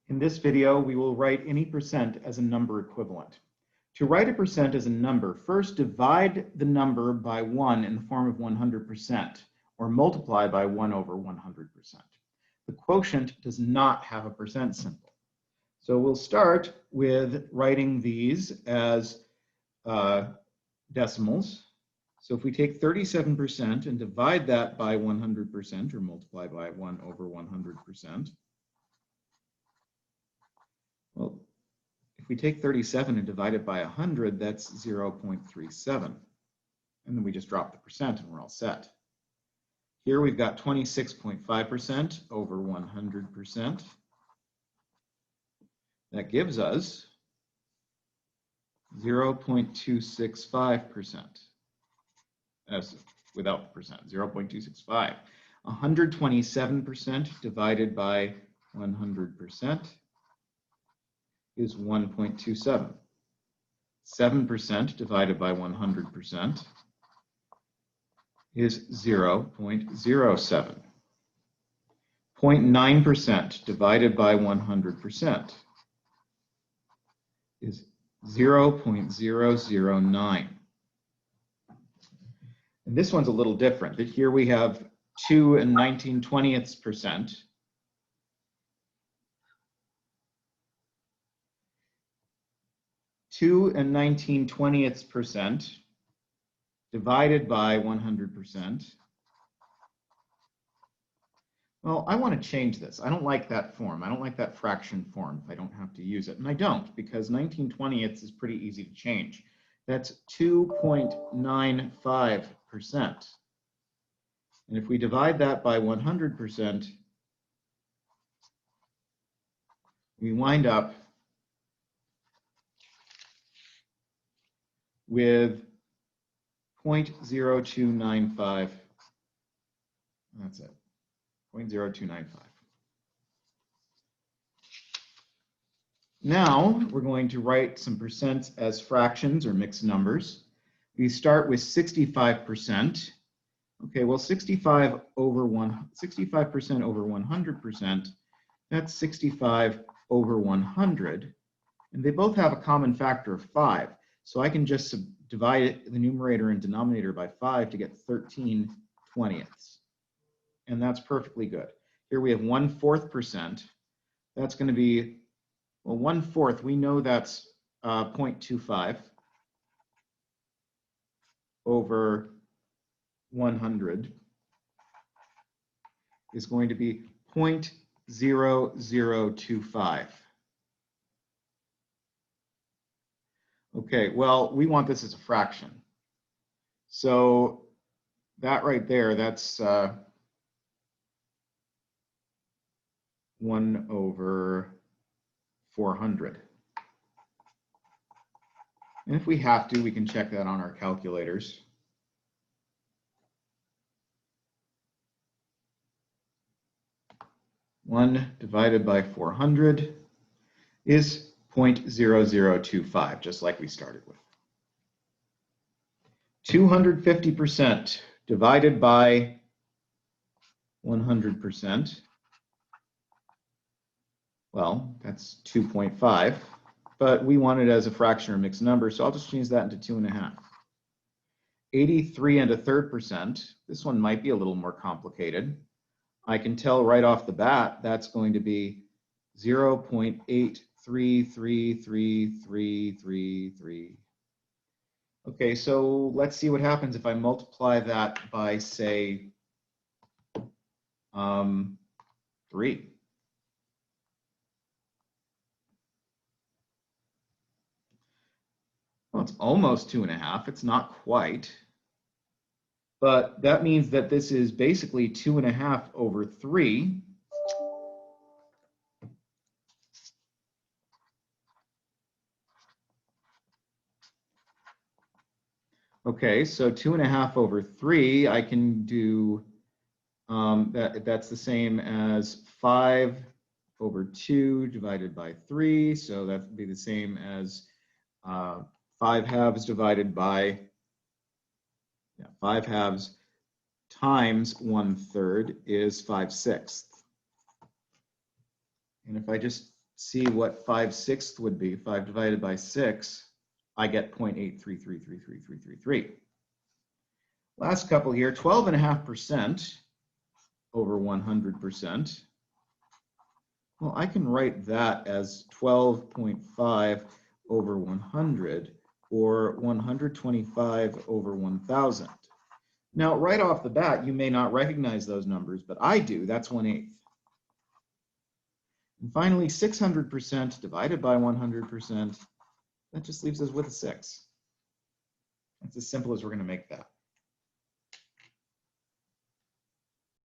In this video, we will write any percent as a number equivalent. To write a percent as a number, first divide the number by 1 in the form of 100%, or multiply by 1 over 100%. The quotient does not have a percent symbol. So we'll start with writing these as decimals. So if we take 37% and divide that by 100%, or multiply by 1 over 100%, well, if we take 37 and divide it by 100, that's 0.37. And then we just drop the percent and we're all set. Here we've got 26.5% over 100%. That gives us 0.265%. That's without the percent, 0.265. 127% divided by 100% is 1.27. 7% divided by 100% is 0.07. 0.9% divided by 100% is 0.009. And this one's a little different. But here we have 2 and 19/20%. 2 and 19/20% divided by 100%. Well, I want to change this. I don't like that form. I don't like that fraction form if I don't have to use it. And I don't, because 19/20 is pretty easy to change. That's 2.95%. And if we divide that by 100%, we wind up with 0.0295. That's it, 0.0295. Now we're going to write some percents as fractions or mixed numbers. We start with 65%. Okay, well, 65% over 100%, that's 65 over 100. And they both have a common factor of 5. So I can just divide the numerator and denominator by 5 to get 13/20. And that's perfectly good. Here we have 1/4%. That's going to be, well, 1/4, we know that's 0.25 over 100 is going to be 0.0025. Okay, well, we want this as a fraction. So that right there, that's 1 over 400. And if we have to, we can check that on our calculators. One divided by 400 is 0.0025, just like we started with. 250% divided by 100%. Well, that's 2.5, but we want it as a fraction or mixed number, so I'll just change that into 2.5. 83 1/3%. This one might be a little more complicated. I can tell right off the bat that's going to be 0.833333. Okay, so let's see what happens if I multiply that by, say, 3. Well, it's almost 2.5. It's not quite. But that means that this is basically 2.5 over 3. Okay, so 2.5 over 3, I can do, that's the same as 5 over 2 divided by 3. So that would be the same as 5/2 divided by, 5/2 times 1/3 is 5/6. And if I just see what 5/6 would be. 5 divided by 6, I get 0.833333333. Last couple here, 12.5% over 100%. Well, I can write that as 12.5 over 100, or 125 over 1,000. Now, right off the bat, you may not recognize those numbers, but I do. That's 1/8. And finally, 600% divided by 100%, that just leaves us with a 6. That's as simple as we're going to make that.